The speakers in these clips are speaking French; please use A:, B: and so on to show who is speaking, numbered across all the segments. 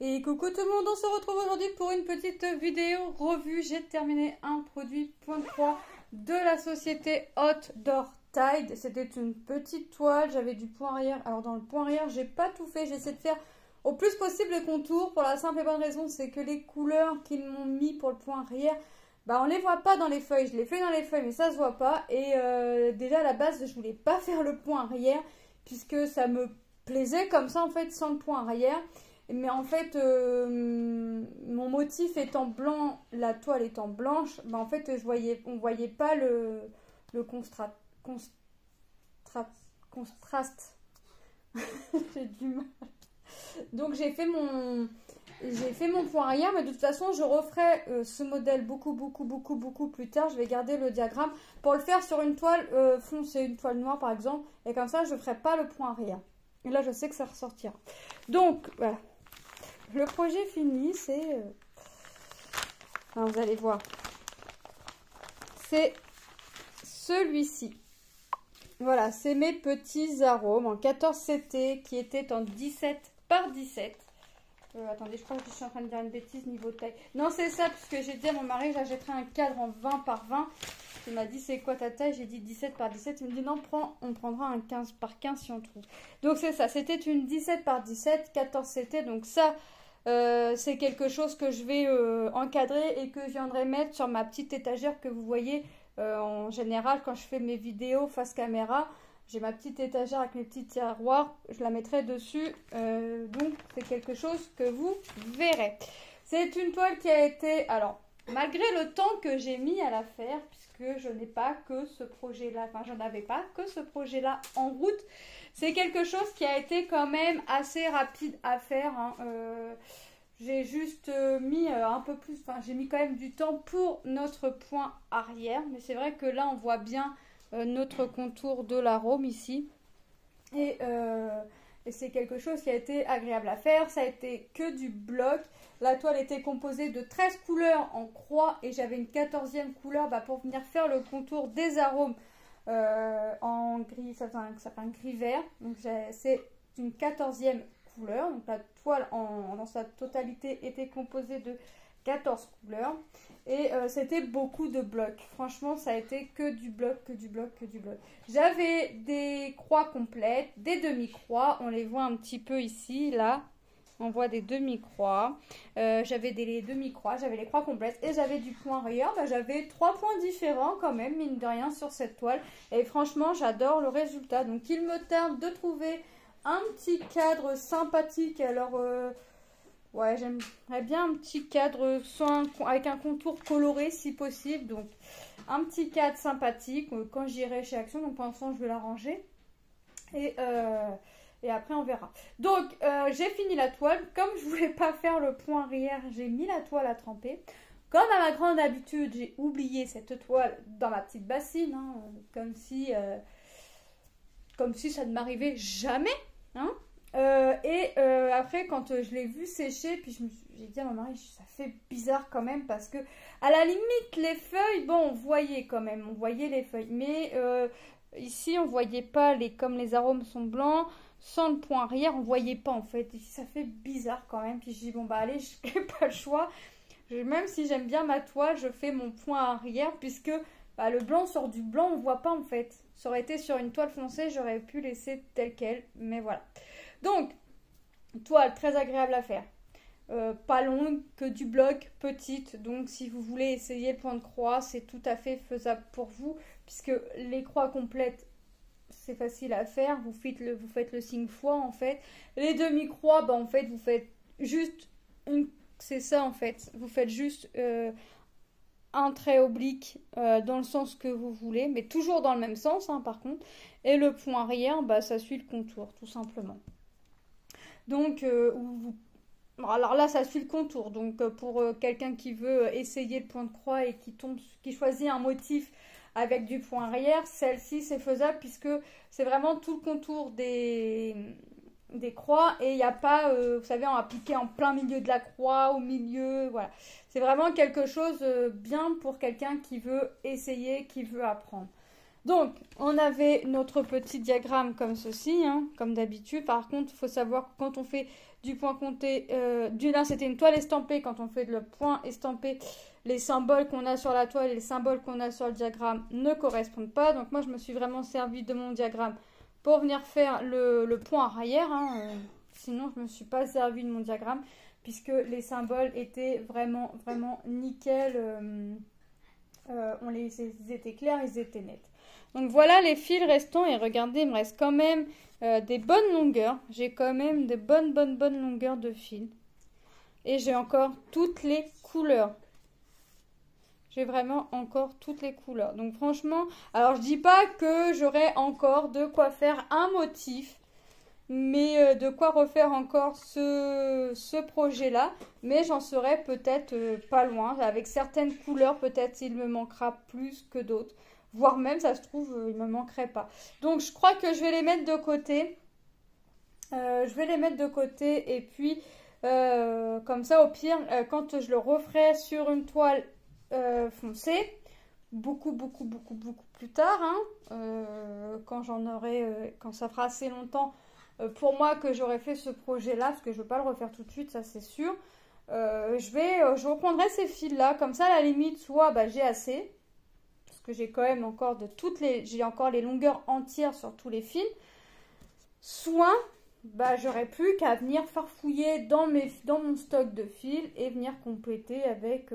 A: Et coucou tout le monde, on se retrouve aujourd'hui pour une petite vidéo revue. J'ai terminé un produit point de croix de la société Outdoor Tide. C'était une petite toile, j'avais du point arrière. Alors dans le point arrière, j'ai pas tout fait, j'ai essayé de faire au plus possible les contours. Pour la simple et bonne raison, c'est que les couleurs qu'ils m'ont mis pour le point arrière, bah on les voit pas dans les feuilles. Je les fais dans les feuilles mais ça se voit pas. Et déjà à la base, je voulais pas faire le point arrière puisque ça me plaisait comme ça en fait sans le point arrière. Mais en fait, mon motif étant blanc, la toile étant blanche, bah en fait, on voyait pas le contraste. J'ai du mal. Donc j'ai fait mon point arrière, mais de toute façon, je referai ce modèle beaucoup plus tard. Je vais garder le diagramme pour le faire sur une toile foncée, une toile noire par exemple, et comme ça, je ne ferai pas le point arrière. Et là, je sais que ça ressortira. Donc voilà. Le projet fini, c'est... vous allez voir. C'est celui-ci. Voilà, c'est mes petits arômes en 14 CT qui étaient en 17 par 17. Attendez, je crois que je suis en train de dire une bêtise niveau taille. Non, c'est ça, puisque j'ai dit à mon mari, j'achèterai un cadre en 20 par 20. Il m'a dit, c'est quoi ta taille? J'ai dit 17 par 17. Il me dit, non, on prendra un 15 par 15 si on trouve. Donc, c'est ça. C'était une 17 par 17, 14 CT. Donc, ça, c'est quelque chose que je vais encadrer et que je viendrai mettre sur ma petite étagère que vous voyez en général quand je fais mes vidéos face caméra. J'ai ma petite étagère avec mes petits tiroirs, je la mettrai dessus, donc c'est quelque chose que vous verrez. C'est une toile qui a été, alors malgré le temps que j'ai mis à la faire, puisque je n'ai pas que ce projet-là, enfin j'en avais pas que ce projet-là en route, c'est quelque chose qui a été quand même assez rapide à faire, hein. J'ai juste mis un peu plus, enfin j'ai mis quand même du temps pour notre point arrière, mais c'est vrai que là on voit bien notre contour de l'arôme ici, et c'est quelque chose qui a été agréable à faire. Ça a été que du bloc. La toile était composée de 13 couleurs en croix et j'avais une 14e couleur pour venir faire le contour des arômes en gris, ça fait un gris vert, donc c'est une 14e couleur. Donc la toile dans sa totalité était composée de 14 couleurs et c'était beaucoup de blocs. Franchement, ça a été que du bloc. J'avais des croix complètes, des demi-croix, on les voit un petit peu ici, là. On voit des demi-croix. J'avais des demi-croix, j'avais les croix complètes et j'avais du point arrière. J'avais 3 points différents quand même, mine de rien, sur cette toile. Et franchement, j'adore le résultat. Donc, il me tarde de trouver un petit cadre sympathique. Alors, ouais, j'aimerais bien un petit cadre avec un contour coloré si possible. Donc, un petit cadre sympathique quand j'irai chez Action. Donc, pour l'instant, je vais l'arranger. Et après, on verra. Donc, j'ai fini la toile. Comme je voulais pas faire le point arrière, j'ai mis la toile à tremper. Comme à ma grande habitude, j'ai oublié cette toile dans ma petite bassine. Hein, comme si ça ne m'arrivait jamais. Hein. Après, quand je l'ai vu sécher, puis j'ai dit à mon mari, ça fait bizarre quand même, parce que à la limite, les feuilles, bon, on voyait quand même, on voyait les feuilles, mais ici, on voyait pas, comme les arômes sont blancs, sans le point arrière, on voyait pas en fait. Ici, ça fait bizarre quand même, puis je dis, bon, allez, je n'ai pas le choix. Même si j'aime bien ma toile, je fais mon point arrière, puisque le blanc sort du blanc, on voit pas en fait. Ça aurait été sur une toile foncée, j'aurais pu laisser telle quelle, mais voilà. Donc, toile très agréable à faire. Pas longue, que du bloc, petite. Donc, si vous voulez essayer le point de croix, c'est tout à fait faisable pour vous. Puisque les croix complètes, c'est facile à faire. Vous faites le signe fois, en fait. Les demi-croix, en fait, vous faites juste une... C'est ça, en fait. Vous faites juste un trait oblique dans le sens que vous voulez. Mais toujours dans le même sens, hein, par contre. Et le point arrière, ça suit le contour, tout simplement. Donc, alors là, ça suit le contour. Donc, pour quelqu'un qui veut essayer le point de croix et qui choisit un motif avec du point arrière, celle-ci, c'est faisable puisque c'est vraiment tout le contour des croix et il n'y a pas, vous savez, on va appliquer en plein milieu de la croix, au milieu, voilà. C'est vraiment quelque chose bien pour quelqu'un qui veut essayer, qui veut apprendre. Donc, on avait notre petit diagramme comme ceci, hein, comme d'habitude. Par contre, il faut savoir que quand on fait du point compté. Là, c'était une toile estampée. Quand on fait le point estampé, les symboles qu'on a sur la toile et les symboles qu'on a sur le diagramme ne correspondent pas. Donc moi, je me suis vraiment servi de mon diagramme pour venir faire le point arrière. Hein. Sinon, je ne me suis pas servi de mon diagramme puisque les symboles étaient vraiment, vraiment nickel. Ils étaient clairs, ils étaient nets. Donc voilà les fils restants. Et regardez, il me reste quand même des bonnes longueurs. J'ai quand même des bonnes longueurs de fils. Et j'ai encore toutes les couleurs. J'ai vraiment encore toutes les couleurs. Donc franchement, alors je dis pas que j'aurai encore de quoi faire un motif. Mais de quoi refaire encore ce projet-là. Mais j'en serai peut-être pas loin. Avec certaines couleurs, peut-être il me manquera plus que d'autres. Voire même, ça se trouve, il me manquerait pas. Donc je crois que je vais les mettre de côté. Et puis, comme ça, au pire, quand je le referai sur une toile foncée, beaucoup plus tard, hein, quand ça fera assez longtemps pour moi que j'aurais fait ce projet-là, parce que je ne veux pas le refaire tout de suite, ça c'est sûr. Je reprendrai ces fils-là, comme ça à la limite, soit j'ai assez, parce que j'ai quand même encore j'ai encore les longueurs entières sur tous les fils, soit j'aurais plus qu'à venir farfouiller dans mon stock de fils et venir compléter avec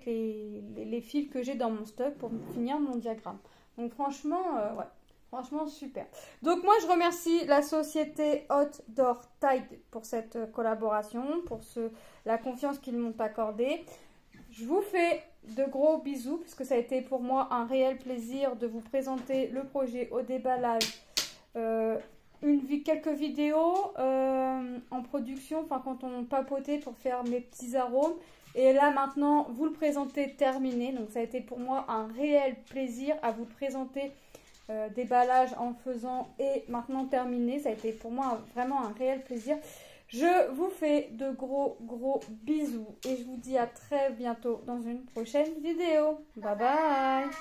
A: les fils que j'ai dans mon stock pour finir mon diagramme. Donc franchement, ouais. Franchement, super. Donc, moi, je remercie la société Outdoor Tide pour cette collaboration, pour la confiance qu'ils m'ont accordée. Je vous fais de gros bisous, puisque ça a été pour moi un réel plaisir de vous présenter le projet au déballage. Quelques vidéos en production, enfin, quand on papotait pour faire mes petits arômes. Et là, maintenant, vous le présentez terminé. Donc, ça a été pour moi un réel plaisir à vous présenter déballage en faisant et maintenant terminé. Ça a été pour moi vraiment un réel plaisir. Je vous fais de gros bisous et je vous dis à très bientôt dans une prochaine vidéo. Bye bye.